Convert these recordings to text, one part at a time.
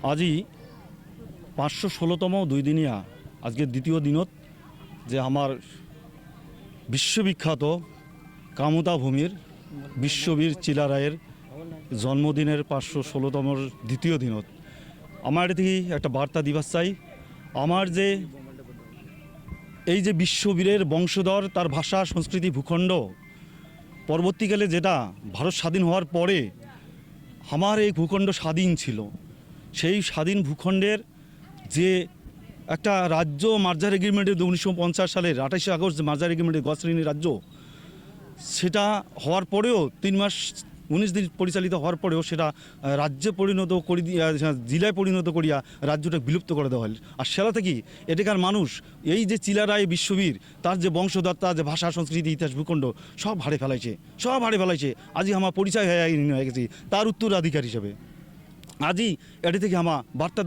আজি 516তম দুই দিনিয়া আজকে দ্বিতীয় দিনত যে আমার বিশ্ববিখ্যাত কামতা ভূমির বিশ্ববীর চিলারায়ের জন্মদিনের 516তম দ্বিতীয় দিনত আমার এটি একটা বার্তা দিবার চাই। আমার যে এই যে বিশ্ববীরের বংশধর তার ভাষা সংস্কৃতি ভূখণ্ড পরবর্তীকালে যেটা ভারত স্বাধীন হওয়ার পরে আমার এই ভূখণ্ড স্বাধীন ছিল, সেই স্বাধীন ভূখণ্ডের যে একটা রাজ্য মার্জার এগ্রিমেন্টের 1950 সালের 28শে আগস্ট মার্জার এগ্রিমেন্টের গছশ্রেণী রাজ্য, সেটা হওয়ার পরেও 3 মাস 19 দিন পরিচালিত হওয়ার পরেও সেটা রাজ্যে পরিণত করে জেলায় পরিণত করিয়া রাজ্যটা বিলুপ্ত করে দেওয়া হল। আর সেটা থেকে এটাকার মানুষ এই যে চিলারায় বিশ্ববীর তার যে বংশধর তার যে ভাষা সংস্কৃতি ইতিহাস ভূখণ্ড সব হারে ফেলাইছে। আজই আমার পরিচয় হয়ে গেছি তার উত্তরাধিকার হিসেবে। আজই এটি থেকে আমার বার্তা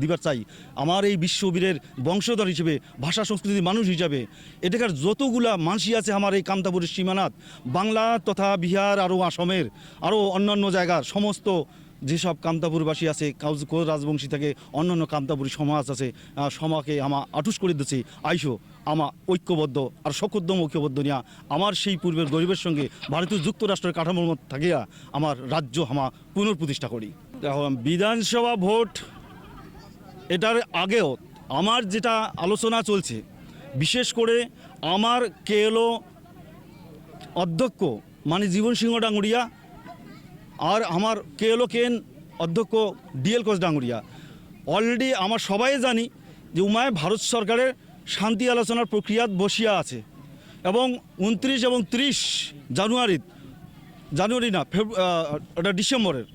দিবার চাই আমার এই বিশ্ববীরের বংশধর হিসেবে ভাষা সংস্কৃতির মানুষ হিসাবে এটাকার যতগুলা মানসি আছে আমার এই কামতাপুরের সীমানাত বাংলা তথা বিহার আরও আসামের আরও অন্যান্য জায়গার সমস্ত যেসব কামতাপুরবাসী আছে কোচ রাজবংশী থেকে অন্যান্য কামতাপুরী সমাজ আছে সমাজকে আমা আটুস করে দিচ্ছে আইসো আমা ঐক্যবদ্ধ আর সকদ্দম ঐক্যবদ্ধ নিয়া আমার সেই পূর্বের গরিবের সঙ্গে ভারতীয় যুক্তরাষ্ট্রের কাঠামোর মধ্যে থাকিয়া আমার রাজ্য আমা পুনঃপ্রতিষ্ঠা করি। বিধানসভা ভোট এটার আগেও আমার যেটা আলোচনা চলছে, বিশেষ করে আমার কেএলও অধ্যক্ষ মানে জীবন সিংহ ডাঙ্গুরিয়া আর আমার কেএলও কেন অধ্যক্ষ ডিএল কোচ ডাঙ্গুরিয়া অলরেডি আমার সবাই জানি যে উমায় ভারত সরকারের শান্তি আলোচনার প্রক্রিয়াত বসিয়া আছে এবং 29 এবং 30 জানুয়ারি না ওটা ডিসেম্বরের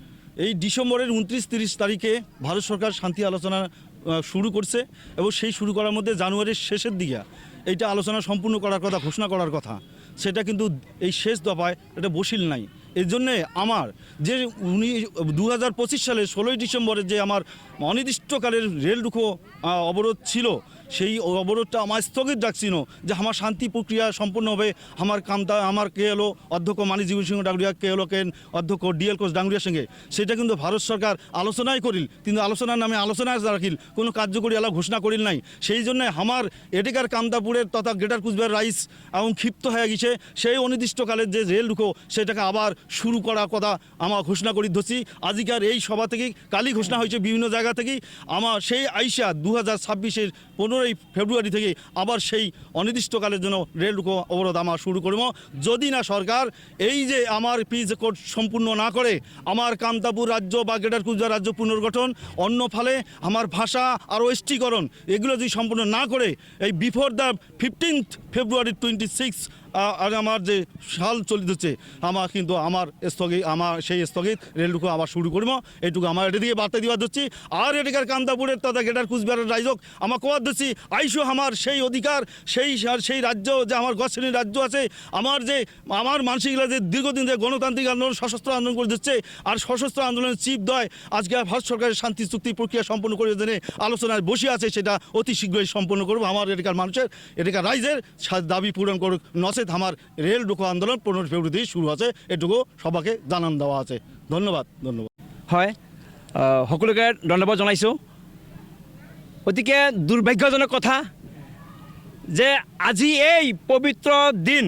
এই ডিসেম্বরের 29-30 তারিখে ভারত সরকার শান্তি আলোচনা শুরু করছে এবং সেই শুরু করার মধ্যে জানুয়ারির শেষের দিকে এইটা আলোচনা সম্পূর্ণ করার কথা ঘোষণা করার কথা, সেটা কিন্তু এই শেষ দফায় এটা বসিল নাই। এর জন্যে আমার যে 2025 সালের 16ই ডিসেম্বরের যে আমার অনির্দিষ্টকালের রেল রুখো অবরোধ ছিল, সেই অবরোধটা আমার স্থগিত রাখছিল যে আমার শান্তি প্রক্রিয়া সম্পূর্ণ হবে আমার কেএলও অধ্যক্ষ মানি জীবন সিংহ ডাঙ্গুরিয়া কেএলও কেন অধ্যক্ষ ডিএল কোচ ডাঙ্গুরিয়ার সঙ্গে সেটা কিন্তু ভারত সরকার আলোচনাই করিল, কিন্তু আলোচনার নামে আলোচনায় রাখিল, কোনো কার্যকরী আলাপ ঘোষণা করিল নাই। সেই জন্য আমার এটিকার কামতাপুরের তথা গ্রেটার কুচবিহার রাইস এবং ক্ষিপ্ত হয়ে গেছে সেই অনির্দিষ্টকালের যে রেল রুখো সেটাকে আবার শুরু করার কথা আমার ঘোষণা করি ধরছি। আজকের এই সভা থেকেই কালই ঘোষণা হয়েছে বিভিন্ন জায়গা থেকেই আমার সেই আইসা 2026-এর 15ই ফেব্রুয়ারি থেকে আবার সেই অনির্দিষ্টকালের জন্য রেল রুখো অবরোধ আমার শুরু করব। যদি না সরকার এই যে আমার পিস কোড সম্পূর্ণ না করে আমার কামতাপুর রাজ্য বা গ্রেটার কুচবিহার রাজ্য পুনর্গঠন অন্য ফলে আমার ভাষা আর ওএসটিকরণ এগুলো যদি সম্পূর্ণ না করে এই বিফোর দ্য 15th ফেব্রুয়ারি 26 আর আমার যে সাল চলিতেছে আমার কিন্তু আমার সেই স্থগিত রেলটুকু আবার শুরু করব। এইটুকু আমার এটা দিয়ে বার্তা দিবার দিচ্ছি। আর এটিকার কামতাপুরের তথা গ্রেটার কুচবিহারের রাইজক আমার কোয়ার দিচ্ছি আইসো আমার সেই অধিকার সেই রাজ্য যে আমার গছশ্রেণীর রাজ্য আছে আমার মানসিকরা যে দীর্ঘদিন যে গণতান্ত্রিক আন্দোলন সশস্ত্র আন্দোলন করে দিচ্ছে আর সশস্ত্র আন্দোলনের চিপ দয় আজকে ভারত সরকারের শান্তি চুক্তি প্রক্রিয়া সম্পন্ন করে জেনে আলোচনায় বসে আছে, সেটা অতি শীঘ্রই সম্পন্ন করবো। আমার এটিকার মানুষের এটিকার রাইজের দাবি পূরণ করুক, নচেত আমার রেল রুখো আন্দোলন 15 ফেব্রুয়ারি শুরু আছে, এটুকু সবাকে জানান দেওয়া আছে। ধন্যবাদ। হয় সকলোকে ধন্যবাদ জানাইছোঁ। গতিকে দুৰ্ভাগ্যজনক কথা যে আজি এই পবিত্ৰ দিন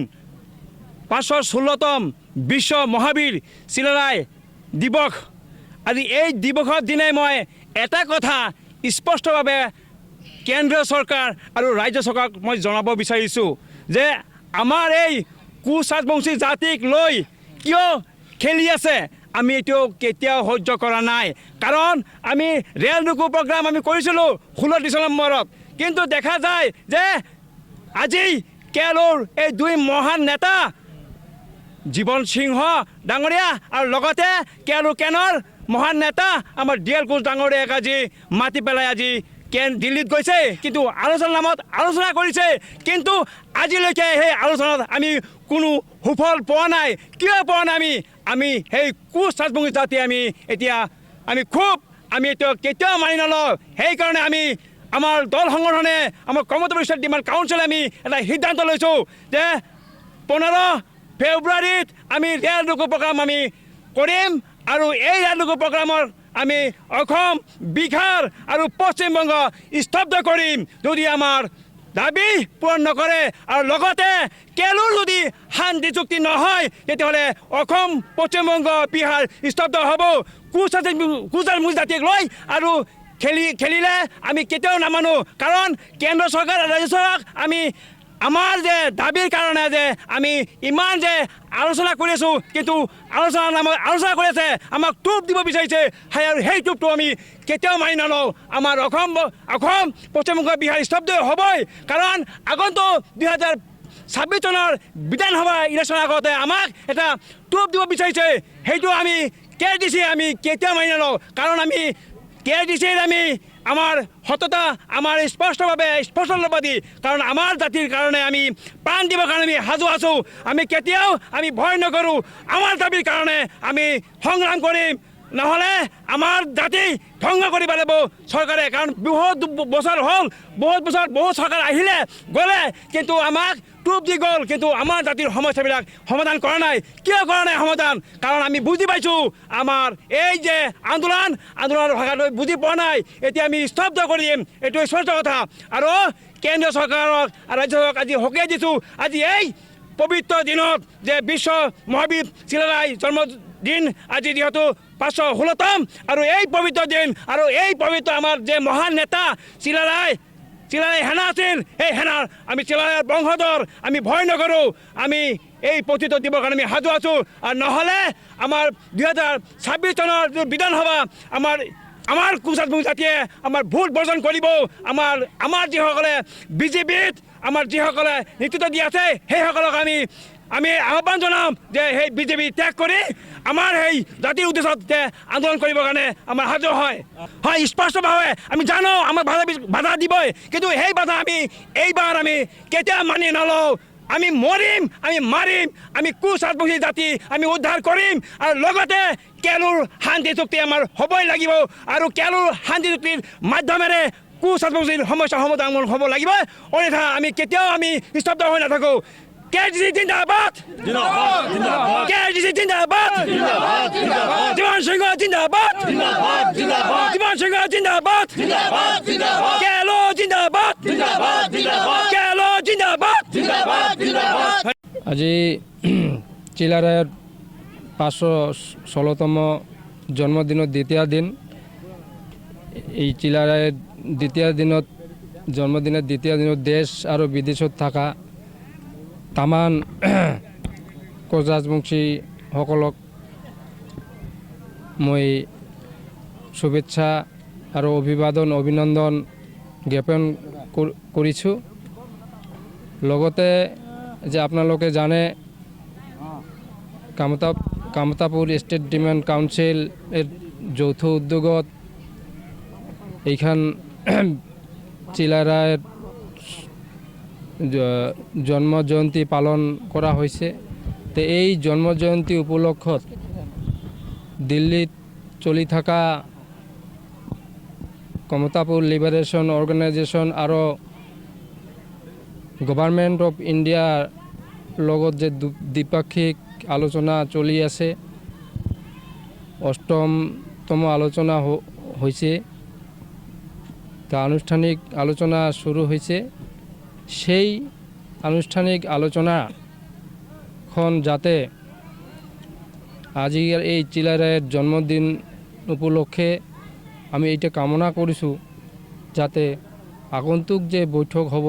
516তম বিশ্ব মহাবীৰ চিলাৰায় দিৱস, আজি এই দিৱসৰ দিনাই মই এটা কথা স্পষ্টভাৱে কেন্দ্ৰীয় চৰকাৰ আৰু ৰাজ্য চৰকাৰক মই জনাব বিচাৰিছোঁ যে আমাৰ এই কোচ ৰাজবংশী জাতিক লৈ কিয় খেলি আছে আমি এইটো কেতিয়াও সহ্য কৰা নাই। কাৰণ আমি ৰেল ৰুকু প্ৰগ্ৰাম আমি কৰিছিলোঁ 16 ডিচেম্বৰত, কিন্তু দেখা যায় যে আজি কেৰলৰ এই দুই মহান নেতা জীবন সিংহ ডাঙৰীয়া আৰু লগতে কেৰল কেনৰ মহান নেতা আমাৰ ডিএল কোচ ডাঙৰীয়াক আজি মাতি পেলাই আজি দিল্লীত গৈছে, কিন্তু আলোচনাৰ নামত আলোচনা কৰিছে, কিন্তু আজিলৈকে সেই আলোচনাত আমি কোনো সুফল পোৱা নাই। কিয় পোৱা নাই? আমি সেই কোচ ৰাজবংশী জাতি আমি এইটো কেতিয়াও মানি নলওঁ। সেইকাৰণে আমাৰ দল সংগঠনে আমাৰ কৰ্মৰত পৰিষদ ডিমাণ্ড কাউন্সিলে আমি এটা সিদ্ধান্ত লৈছোঁ যে 15 ফেব্ৰুৱাৰীত আমি ৰেল ৰুকু প্ৰগ্ৰাম আমি কৰিম আৰু এই ৰেল ৰুকু প্ৰগ্ৰামৰ আমি অসম বিহাৰ আৰু পশ্চিমবংগ স্তব্ধ কৰিম যদি আমাৰ দাবী পূৰণ নকৰে আৰু লগতে কেলৈৰ যদি শান্তি চুক্তি নহয় তেতিয়াহ'লে অসম পশ্চিমবংগ বিহাৰ স্তব্ধ হ'ব কুচাৰ মুজ জাতিক লৈ আৰু খেলিলে আমি কেতিয়াও নামানো কাৰণ কেন্দ্ৰ চৰকাৰ আৰু ৰাজ্য চৰকাৰক আমি আমাৰ যে দাবীৰ কাৰণে যে আমি ইমান যে আলোচনা কৰি আছোঁ কিন্তু আলোচনা কৰি আছে আমাক টোপ দিব বিচাৰিছে আৰু সেই টোপটো আমি কেতিয়াও মানি নলওঁ আমাৰ অসম পশ্চিমবংগ বিহাৰ স্তব্ধ হ'বই কাৰণ আগন্তুক 2026 চনৰ বিধানসভা ইলেকশ্যনৰ আগতে আমাক এটা টোপ দিব বিচাৰিছে সেইটো আমি KRTC আমি কেতিয়াও মানি নলওঁ কাৰণ আমি KRTCৰ আমি আমাৰ সততা আমাৰ স্পষ্টবাদী কাৰণ আমাৰ জাতিৰ কাৰণে আমি প্ৰাণ দিবৰ কাৰণে আমি সাজু আছোঁ আমি কেতিয়াও আমি ভয় নকৰোঁ আমাৰ দাবীৰ কাৰণে আমি সংগ্ৰাম কৰিম নহ'লে আমাৰ জাতি ধ্বংস কৰি পেলাব চৰকাৰে কাৰণ বহুত বছৰ হ'ল বহুত চৰকাৰ আহিলে গ'লে কিন্তু আমাক টোপ দি গ'ল কিন্তু আমাৰ জাতিৰ সমস্যাবিলাক সমাধান কৰা নাই কিয় কৰা নাই সমাধান কাৰণ আমি বুজি পাইছোঁ আমাৰ এই যে আন্দোলনৰ ভাষাটো বুজি পোৱা নাই এতিয়া আমি স্তব্ধ কৰিম এইটো স্পষ্ট কথা আৰু কেন্দ্ৰীয় চৰকাৰক আৰু ৰাজ্য চৰকাৰক আজি সকীয়াই দিছোঁ আজি এই পবিত্ৰ দিনত যে বিশ্ব মহাবীৰ চিলাৰায় জন্মদিন আজি যিহেতু 516তম আৰু এই পবিত্ৰ দিন আৰু এই পবিত্ৰ আমাৰ যে মহান নেতা চিলাৰায় সেনা আছিল এই সেনাৰ আমি চিলাৰায়ৰ বংশধৰ আমি ভয় নকৰোঁ আমি এই প্ৰতিটো দিবৰ কাৰণে আমি সাজু আছোঁ আৰু নহ'লে আমাৰ 2026 চনৰ যিটো বিধানসভা আমাৰ কুচাৰ জাতিয়ে আমাৰ ভোট বৰ্জন কৰিব আমাৰ যিসকলে বিজেপিত আমাৰ যিসকলে নেতৃত্ব দি আছে সেইসকলক আমি আহ্বান জনাম যে সেই বিজেপি ত্যাগ কৰি আমাৰ সেই জাতিৰ উদ্দেশ্যত আন্দোলন কৰিবৰ কাৰণে আমাৰ সাজু হয় স্পষ্টভাৱে আমি জানো আমাক বাধা দিবই কিন্তু সেই বাধা এইবাৰ আমি কেতিয়া মানি নলওঁ আমি মৰিম আমি মাৰিম আমি কুচাৰপন্থী জাতি আমি উদ্ধাৰ কৰিম আৰু লগতে কেলৈৰ শান্তি চুক্তি আমাৰ হ'বই লাগিব আৰু কেলৈৰ শান্তি চুক্তিৰ মাধ্যমেৰে কুচাৰপন্থীৰ সমস্যা সমাধান হ'ব লাগিব অন্যথা আমি কেতিয়াও আমি স্তব্ধ হৈ নাথাকোঁ KRTC জিন্দাবাদ KRTC জিন্দাবাদ দিৱান সিংহ জিন্দাবাদ দিৱান সিংহ জিন্দাবাদ কেলো জিন্দাবাদ কেলো জিন্দাবাদ আজি চিলাৰায়ৰ 516তম জন্মদিনৰ দ্বিতীয় দিন এই চিলাৰায়ৰ জন্মদিনৰ দ্বিতীয় দিনত দেশ আৰু বিদেশত থকা তামান কোচ ৰাজবংশীসকলক মই শুভেচ্ছা আৰু অভিনন্দন জ্ঞাপন কৰিছোঁ লগতে যে আপোনালোকে জানে কামতাপুৰ ষ্টেট ডেভেলপমেণ্ট কাউন্সিলৰ যৌথ উদ্যোগত এইখন চিলাৰায়ৰ জন্ম জয়ন্তী পালন কৰা হৈছে তে এই জন্ম জয়ন্তী উপলক্ষত দিল্লীত চলি থকা কামতাপুৰ লিবাৰেশ্যন অৰ্গেনাইজেশ্যন আৰু গভৰ্ণমেণ্ট অফ ইণ্ডিয়াৰ লগত যে দ্বিপাক্ষিক আলোচনা চলি আছে 8তম আলোচনা হৈছে তা আনুষ্ঠানিক আলোচনা শুরু হয়েছে সেই আনুষ্ঠানিক আলোচনাখন যাতে আজিৰ এই চিলাৰায়ৰ জন্মদিন উপলক্ষে আমি এইটা কামনা কৰিছোঁ যাতে আগন্তুক যে বৈঠক হ'ব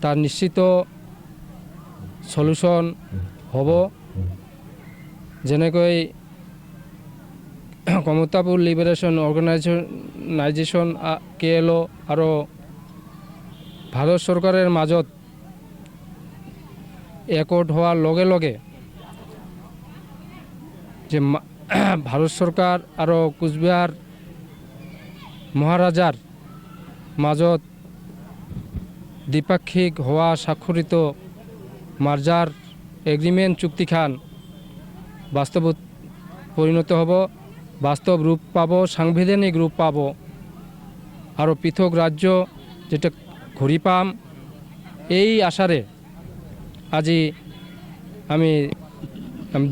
তাৰ নিশ্চিত সলিউশন হ'ব যেনেকৈ কামতাপুৰ লিবাৰেশ্যন অৰ্গেনাইজেশ্যন KLO আৰু ভাৰত চৰকাৰৰ মাজত একৰ্ড হোৱাৰ লগে লগে যে ভাৰত চৰকাৰ আৰু কোচবিহাৰ মহাৰাজাৰ মাজত দ্বিপাক্ষিক হোৱা স্বাক্ষৰিত মাৰ্জাৰ এগ্ৰিমেণ্ট চুক্তিখান বাস্তৱত পৰিণত হ'ব বাস্তৱ ৰূপ পাব সাংবিধানিক ৰূপ পাব আৰু পৃথক ৰাজ্য যেটা ঘূৰি পাম এই আশাৰে আজি আমি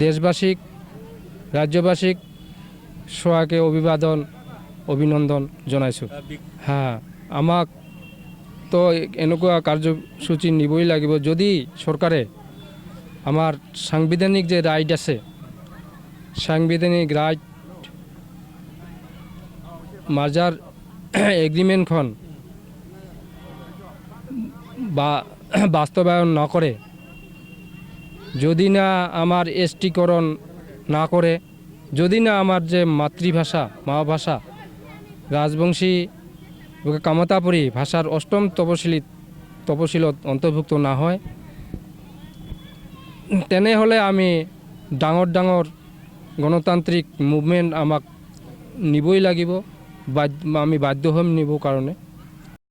দেশবাসীক ৰাজ্যবাসীক চোৱাকে অভিনন্দন জনাইছোঁ। আমাক তো এনেকুৱা কাৰ্যসূচী নিবই লাগিব। যদি চৰকাৰে আমাৰ সাংবিধানিক যে ৰাইট আছে, সাংবিধানিক ৰাইট মাৰ্জাৰ এগ্ৰিমেণ্টখন বাস্তবায়ন নকৰে, যদি না আমার এসটিকরণ না করে, যদি না আমার যে মাতৃভাষা মা ভাষা রাজবংশী কামতাপুরী ভাষার অষ্টম তপশিলত অন্তর্ভুক্ত না হয়, তেনেহ'লে আমি ডাঙৰ গণতান্ত্ৰিক মুভমেণ্ট আমাক নিবই লাগিব, আমি বাধ্য হ'ম নিবৰ কাৰণে।